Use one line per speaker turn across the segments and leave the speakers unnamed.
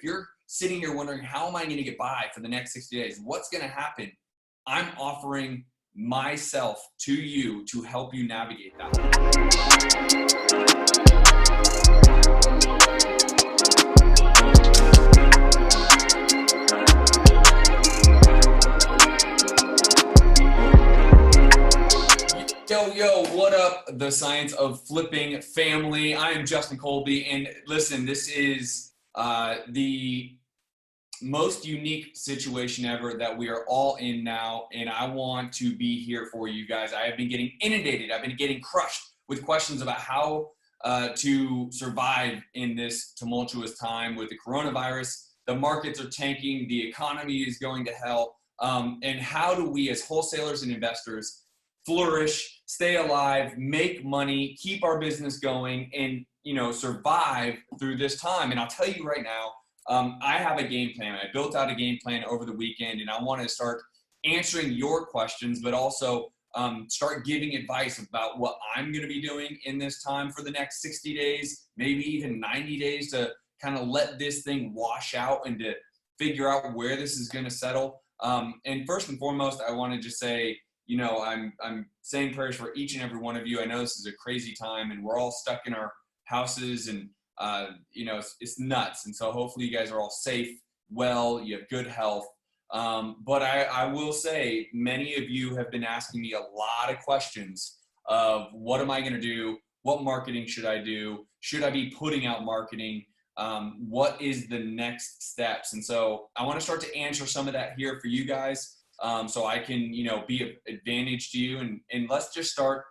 If you're sitting here wondering, how am I going to get by for the next 60 days? What's going to happen? I'm offering myself to you to help you navigate that. Yo, what up, the Science of Flipping family? I am Justin Colby, and listen, this is the most unique situation ever that we are all in now, and I want to be here for you guys. I have been getting inundated. I've been getting crushed with questions about how to survive in this tumultuous time with the coronavirus. The markets are tanking, the economy is going to hell, and how do we as wholesalers and investors flourish, stay alive, make money, keep our business going, and survive through this time? And I'll tell you right now, I have a game plan. I built out a game plan over the weekend, and I want to start answering your questions, but also start giving advice about what I'm going to be doing in this time for the next 60 days, maybe even 90 days, to kind of let this thing wash out and to figure out where this is going to settle. And first and foremost, I want to just say, I'm saying prayers for each and every one of you. I know this is a crazy time, and we're all stuck in our houses, and it's nuts. And so hopefully you guys are all safe, well, you have good health. But I will say, many of you have been asking me a lot of questions of what am I going to do? What marketing should I do? Should I be putting out marketing? What is the next steps? And so I want to start to answer some of that here for you guys. So I can, be an advantage to you. And let's just start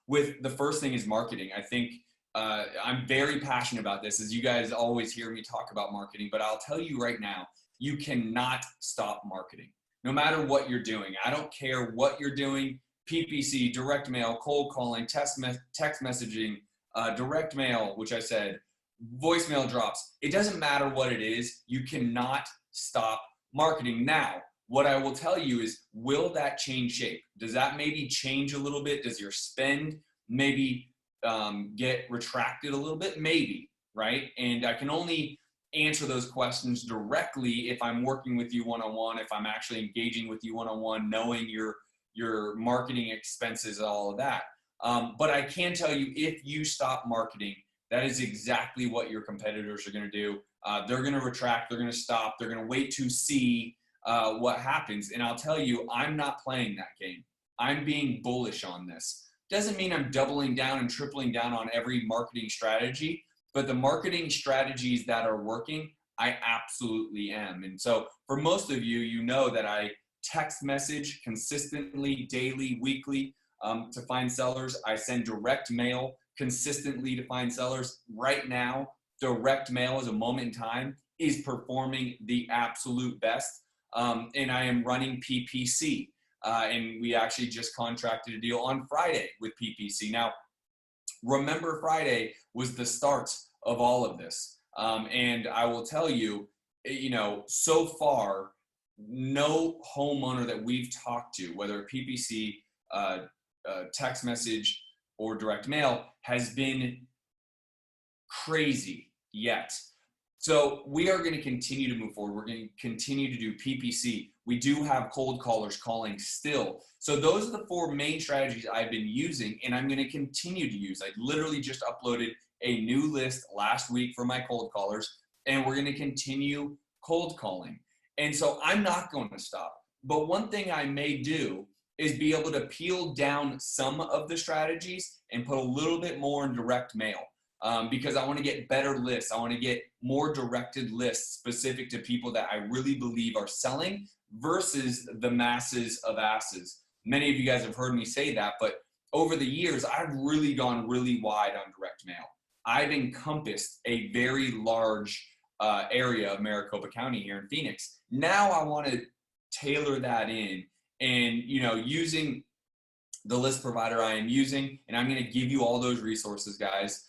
with the first thing is marketing. I think I'm very passionate about this, as you guys always hear me talk about marketing, but I'll tell you right now, you cannot stop marketing, no matter what you're doing. I don't care what you're doing: PPC, direct mail, cold calling, text messaging, direct mail, which I said, voicemail drops. It doesn't matter what it is. You cannot stop marketing. Now, what I will tell you is, will that change shape? Does that maybe change a little bit? Does your spend maybe get retracted a little bit? Maybe, right? And I can only answer those questions directly if I'm working with you one-on-one, if I'm actually engaging with you one-on-one, knowing your marketing expenses, all of that. But I can tell you, if you stop marketing, that is exactly what your competitors are going to do. They're going to retract, they're going to stop, they're going to wait to see what happens. And I'll tell you, I'm not playing that game. I'm being bullish on this. Doesn't mean I'm doubling down and tripling down on every marketing strategy, but the marketing strategies that are working, I absolutely am. And so for most of you, you know that I text message consistently, daily, weekly, to find sellers. I send direct mail consistently to find sellers. Right now, direct mail as a moment in time is performing the absolute best. And I am running PPC. And we actually just contracted a deal on Friday with PPC. Now, remember, Friday was the start of all of this. And I will tell you, so far, no homeowner that we've talked to, whether PPC, text message, or direct mail, has been crazy yet. So we are going to continue to move forward. We're going to continue to do PPC. We do have cold callers calling still. So those are the four main strategies I've been using, and I'm going to continue to use. I literally just uploaded a new list last week for my cold callers, and we're going to continue cold calling. And so I'm not going to stop. But one thing I may do is be able to peel down some of the strategies and put a little bit more in direct mail. Because I want to get better lists. I want to get more directed lists specific to people that I really believe are selling versus the masses of asses. Many of you guys have heard me say that, but over the years, I've really gone really wide on direct mail. I've encompassed a very large area of Maricopa County here in Phoenix. Now I want to tailor that in, and using the list provider I am using, and I'm going to give you all those resources, guys.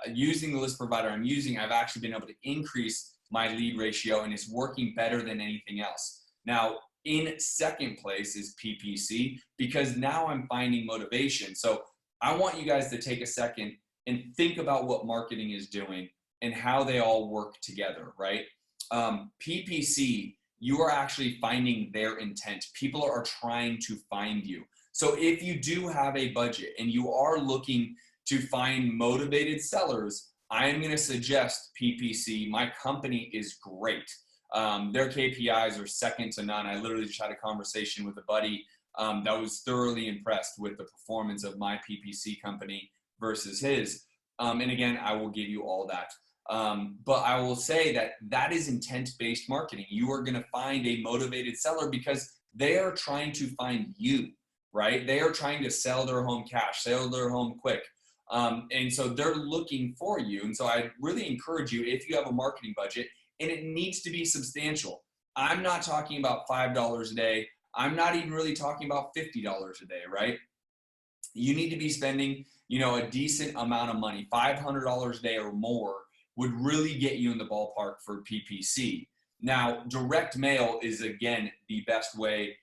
Using the list provider I'm using, I've actually been able to increase my lead ratio, and it's working better than anything else. Now, in second place is PPC, because now I'm finding motivation. So I want you guys to take a second and think about what marketing is doing. and how they all work together, right? PPC, you are actually finding their intent. People are trying to find you. So if you do have a budget and you are looking to find motivated sellers, I'm going to suggest PPC. My company is great. Their KPIs are second to none. I literally just had a conversation with a buddy that was thoroughly impressed with the performance of my PPC company versus his. And again, I will give you all that. But I will say that that is intent-based marketing. You are going to find a motivated seller because they are trying to find you, right? They are trying to sell their home cash, sell their home quick. And so they're looking for you. And so I really encourage you, if you have a marketing budget, and it needs to be substantial. I'm not talking about $5 a day. I'm not even really talking about $50 a day, right? You need to be spending, a decent amount of money. $500 a day or more would really get you in the ballpark for PPC. Now, direct mail is, again, the best way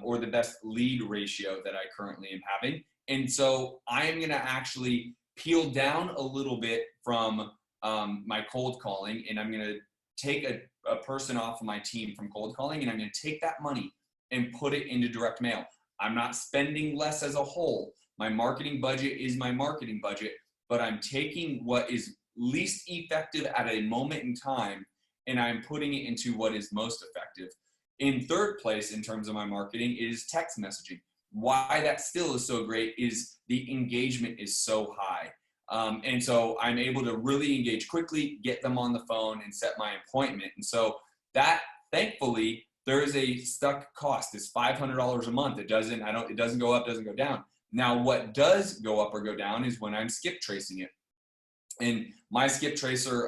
or the best lead ratio that I currently am having. And so I am going to actually peel down a little bit from my cold calling, and I'm going to take a person off of my team from cold calling, and I'm going to take that money and put it into direct mail. I'm not spending less as a whole. My marketing budget is my marketing budget, but I'm taking what is least effective at a moment in time, and I'm putting it into what is most effective. In third place in terms of my marketing is text messaging. Why that still is so great is the engagement is so high. And so I'm able to really engage quickly, get them on the phone, and set my appointment. And so that, thankfully, there is a stuck cost. It's $500 a month. It doesn't go up, doesn't go down. Now, what does go up or go down is when I'm skip tracing it. And my skip tracer,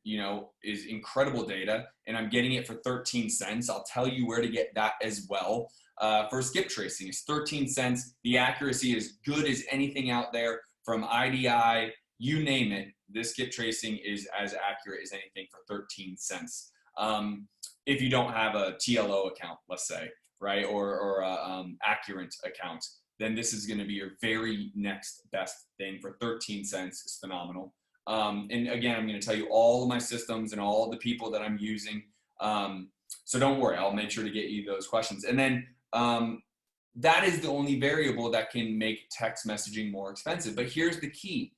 is incredible data, and I'm getting it for 13 cents. I'll tell you where to get that as well. For skip tracing, it's 13 cents. The accuracy is good as anything out there from IDI, you name it. This skip tracing is as accurate as anything for 13 cents. If you don't have a TLO account, let's say, right, or a Accurate account, then this is going to be your very next best thing for 13 cents. It's phenomenal. And again, I'm going to tell you all of my systems and all the people that I'm using. So don't worry, I'll make sure to get you those questions. And then that is the only variable that can make text messaging more expensive. But here's the key.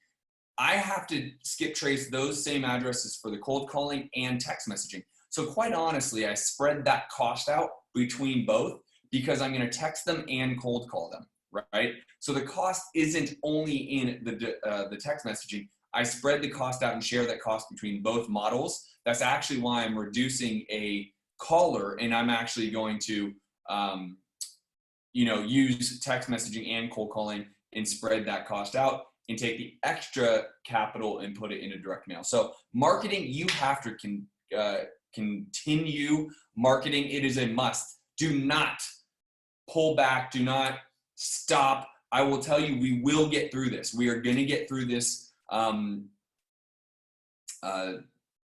I have to skip trace those same addresses for the cold calling and text messaging. So quite honestly, I spread that cost out between both because I'm going to text them and cold call them, right? So the cost isn't only in the text messaging. I spread the cost out and share that cost between both models. That's actually why I'm reducing a caller, and I'm actually going to use text messaging and cold calling and spread that cost out and take the extra capital and put it into direct mail. So marketing, you have to continue marketing. It is a must. Do not pull back. Do not stop. I will tell you, we will get through this. We are going to get through this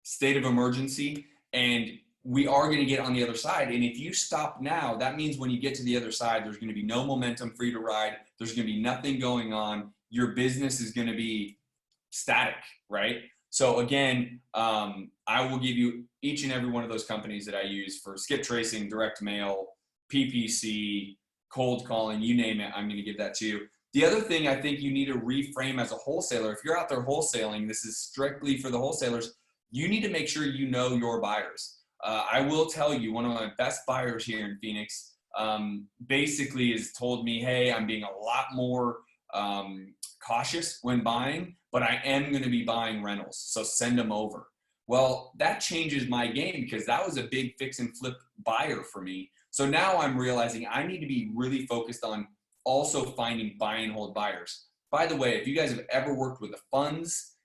state of emergency, and we are going to get on the other side. And if you stop now, that means when you get to the other side, there's going to be no momentum for you to ride. There's going to be nothing going on. Your business is going to be static, right? So again, I will give you each and every one of those companies that I use for skip tracing, direct mail, PPC, cold calling, you name it, I'm going to give that to you. The other thing I think you need to reframe as a wholesaler, if you're out there wholesaling, this is strictly for the wholesalers, you need to make sure you know your buyers. I will tell you, one of my best buyers here in Phoenix basically has told me, hey, I'm being a lot more cautious when buying, but I am going to be buying rentals, so send them over. Well, that changes my game because that was a big fix and flip buyer for me. So now I'm realizing I need to be really focused on also finding buy and hold buyers. By the way, if you guys have ever worked with the funds,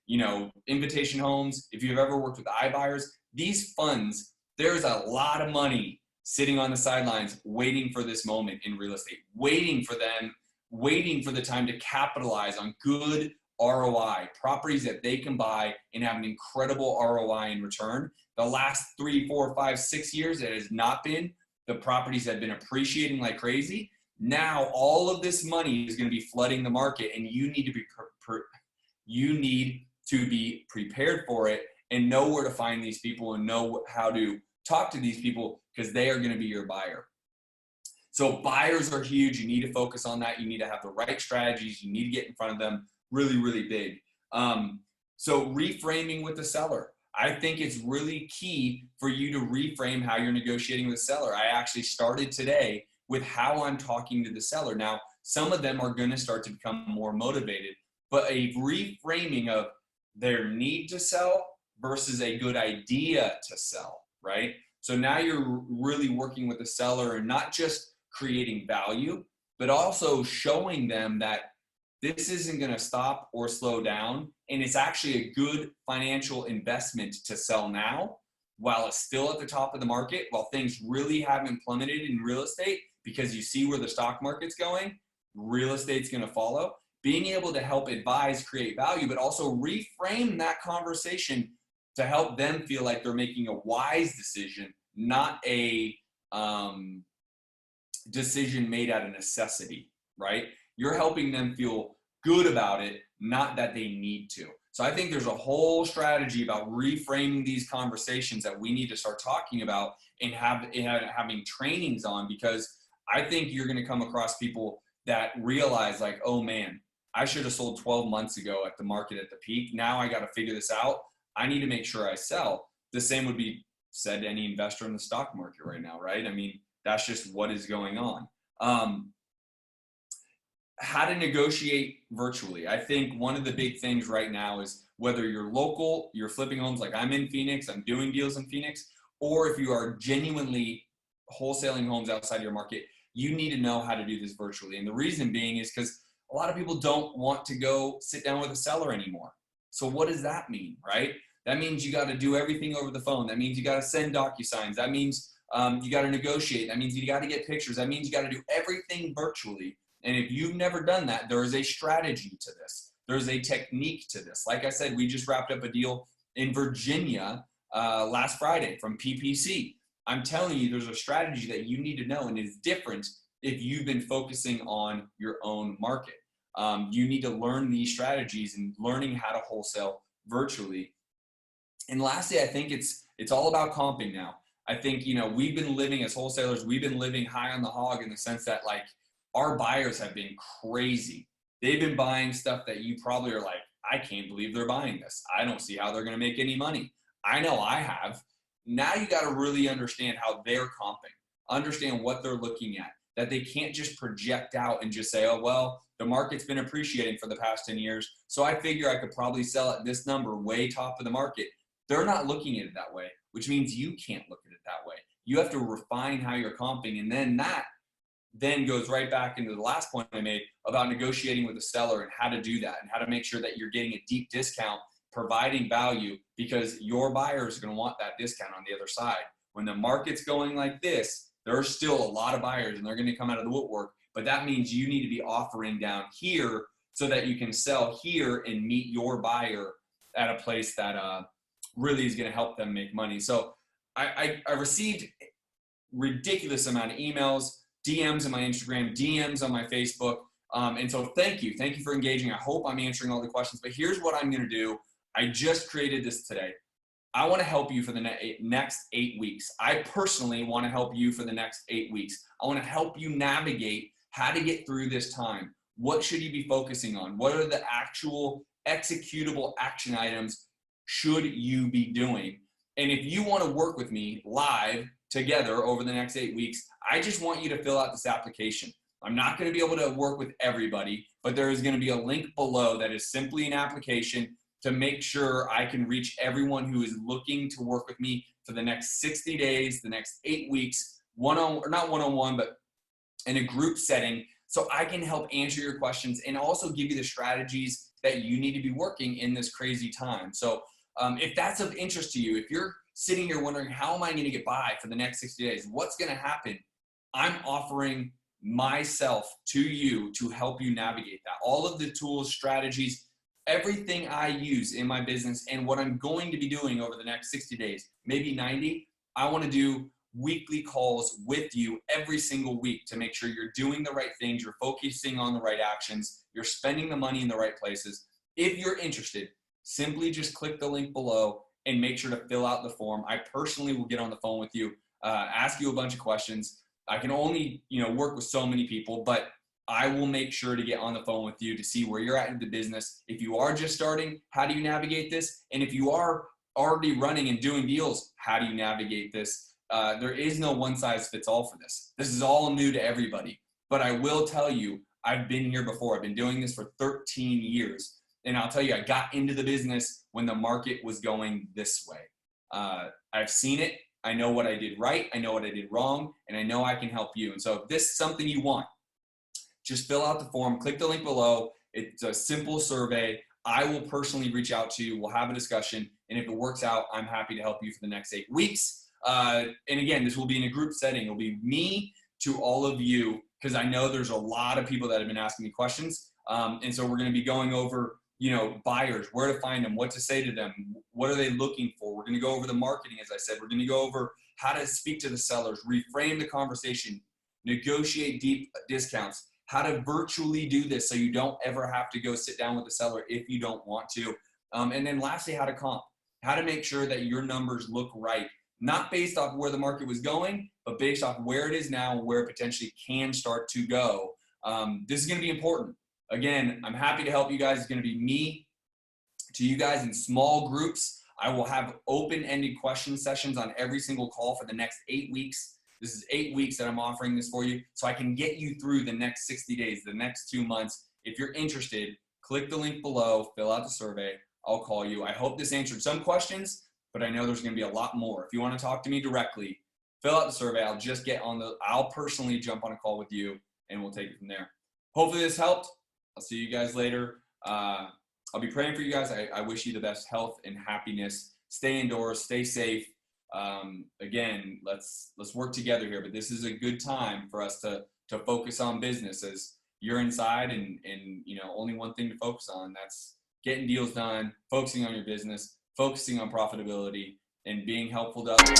Invitation Homes, if you've ever worked with iBuyers, these funds, there's a lot of money sitting on the sidelines waiting for this moment in real estate, waiting for the time to capitalize on good ROI, properties that they can buy and have an incredible ROI in return. The last 3, 4, 5, 6 years, it has not been. The properties have been appreciating like crazy. Now all of this money is going to be flooding the market, and you need to be to be prepared for it and know where to find these people and know how to talk to these people, because they are going to be your buyer. So buyers are huge. You need to focus on that. You need to have the right strategies. You need to get in front of them really, really big. So reframing with the seller. I think it's really key for you to reframe how you're negotiating with the seller. I actually started today with how I'm talking to the seller. Now, some of them are going to start to become more motivated, but a reframing of their need to sell versus a good idea to sell, right? So now you're really working with the seller and not just creating value, but also showing them that this isn't going to stop or slow down. And it's actually a good financial investment to sell now while it's still at the top of the market, while things really haven't plummeted in real estate, because you see where the stock market's going, real estate's going to follow. Being able to help advise, create value, but also reframe that conversation to help them feel like they're making a wise decision, not a decision made out of necessity, right? You're helping them feel good about it, not that they need to. So I think there's a whole strategy about reframing these conversations that we need to start talking about and having trainings on, because I think you're going to come across people that realize like, oh man, I should have sold 12 months ago at the market at the peak. Now I got to figure this out. I need to make sure I sell. The same would be said to any investor in the stock market right now, right? I mean, that's just what is going on. How to negotiate virtually. I think one of the big things right now is whether you're local, you're flipping homes like I'm in Phoenix, I'm doing deals in Phoenix, or if you are genuinely wholesaling homes outside your market, you need to know how to do this virtually. And the reason being is because a lot of people don't want to go sit down with a seller anymore. So what does that mean, right? That means you got to do everything over the phone. That means you got to send DocuSigns. That means you got to negotiate. That means you got to get pictures. That means you got to do everything virtually. And if you've never done that, there is a strategy to this. There's a technique to this. Like I said, we just wrapped up a deal in Virginia last Friday from PPC. I'm telling you, there's a strategy that you need to know, and it's different if you've been focusing on your own market. You need to learn these strategies and learning how to wholesale virtually. And lastly, I think it's all about comping now. I think, you know, we've been living as wholesalers, we've been living high on the hog in the sense that like our buyers have been crazy. They've been buying stuff that you probably are like, I can't believe they're buying this. I don't see how they're going to make any money. I know I have. Now you got to really understand how they're comping, understand what they're looking at, that they can't just project out and just say, oh, well, the market's been appreciating for the past 10 years, so I figure I could probably sell at this number way top of the market. They're not looking at it that way, which means you can't look at it that way. You have to refine how you're comping, and then that then goes right back into the last point I made about negotiating with the seller and how to do that and how to make sure that you're getting a deep discount, providing value, because your buyers are going to want that discount on the other side. When the market's going like this, there are still a lot of buyers and they're going to come out of the woodwork, but that means you need to be offering down here so that you can sell here and meet your buyer at a place that really is going to help them make money. So I received ridiculous amount of emails, DMs on my Instagram, DMs on my Facebook. And so thank you for engaging. I hope I'm answering all the questions, but here's what I'm going to do. I just created this today. I want to help you for the next 8 weeks. I personally want to help you for the next 8 weeks. I want to help you navigate how to get through this time. What should you be focusing on? What are the actual executable action items should you be doing? And if you want to work with me live together over the next 8 weeks, I just want you to fill out this application. I'm not going to be able to work with everybody, but there is going to be a link below that is simply an application to make sure I can reach everyone who is looking to work with me for the next 60 days, the next 8 weeks, not one-on-one, but in a group setting, so I can help answer your questions and also give you the strategies that you need to be working in this crazy time. So if that's of interest to you, if you're sitting here wondering, how am I going to get by for the next 60 days? What's going to happen? I'm offering myself to you to help you navigate that. All of the tools, strategies, everything I use in my business and what I'm going to be doing over the next 60 days, maybe 90, I want to do weekly calls with you every single week to make sure you're doing the right things, you're focusing on the right actions, you're spending the money in the right places. If you're interested, simply just click the link below and make sure to fill out the form. I personally will get on the phone with you, ask you a bunch of questions. I can only, work with so many people, but I will make sure to get on the phone with you to see where you're at in the business. If you are just starting, how do you navigate this? And if you are already running and doing deals, how do you navigate this? There is no one size fits all for this. This is all new to everybody. But I will tell you, I've been here before. I've been doing this for 13 years. And I'll tell you, I got into the business when the market was going this way. I've seen it. I know what I did right. I know what I did wrong. And I know I can help you. And so if this is something you want, just fill out the form, click the link below. It's a simple survey. I will personally reach out to you. We'll have a discussion. And if it works out, I'm happy to help you for the next 8 weeks. And again, this will be in a group setting. It'll be me to all of you, because I know there's a lot of people that have been asking me questions. And so we're going to be going over, buyers, where to find them, what to say to them, what are they looking for. We're going to go over the marketing, as I said. We're going to go over how to speak to the sellers, reframe the conversation, negotiate deep discounts, how to virtually do this so you don't ever have to go sit down with the seller if you don't want to. And then lastly, how to comp, how to make sure that your numbers look right, not based off where the market was going, but based off where it is now and where it potentially can start to go. This is going to be important. Again, I'm happy to help you guys. It's going to be me to you guys in small groups. I will have open-ended question sessions on every single call for the next 8 weeks. This is 8 weeks that I'm offering this for you, so I can get you through the next 60 days, the next 2 months. If you're interested, click the link below, fill out the survey. I'll call you. I hope this answered some questions, but I know there's going to be a lot more. If you want to talk to me directly, fill out the survey. I'll personally jump on a call with you, and we'll take it from there. Hopefully this helped. I'll see you guys later. I'll be praying for you guys. I wish you the best health and happiness. Stay indoors, stay safe. Again, let's work together here, but this is a good time for us to focus on business, as you're inside and only one thing to focus on. That's getting deals done, focusing on your business, focusing on profitability, and being helpful to others.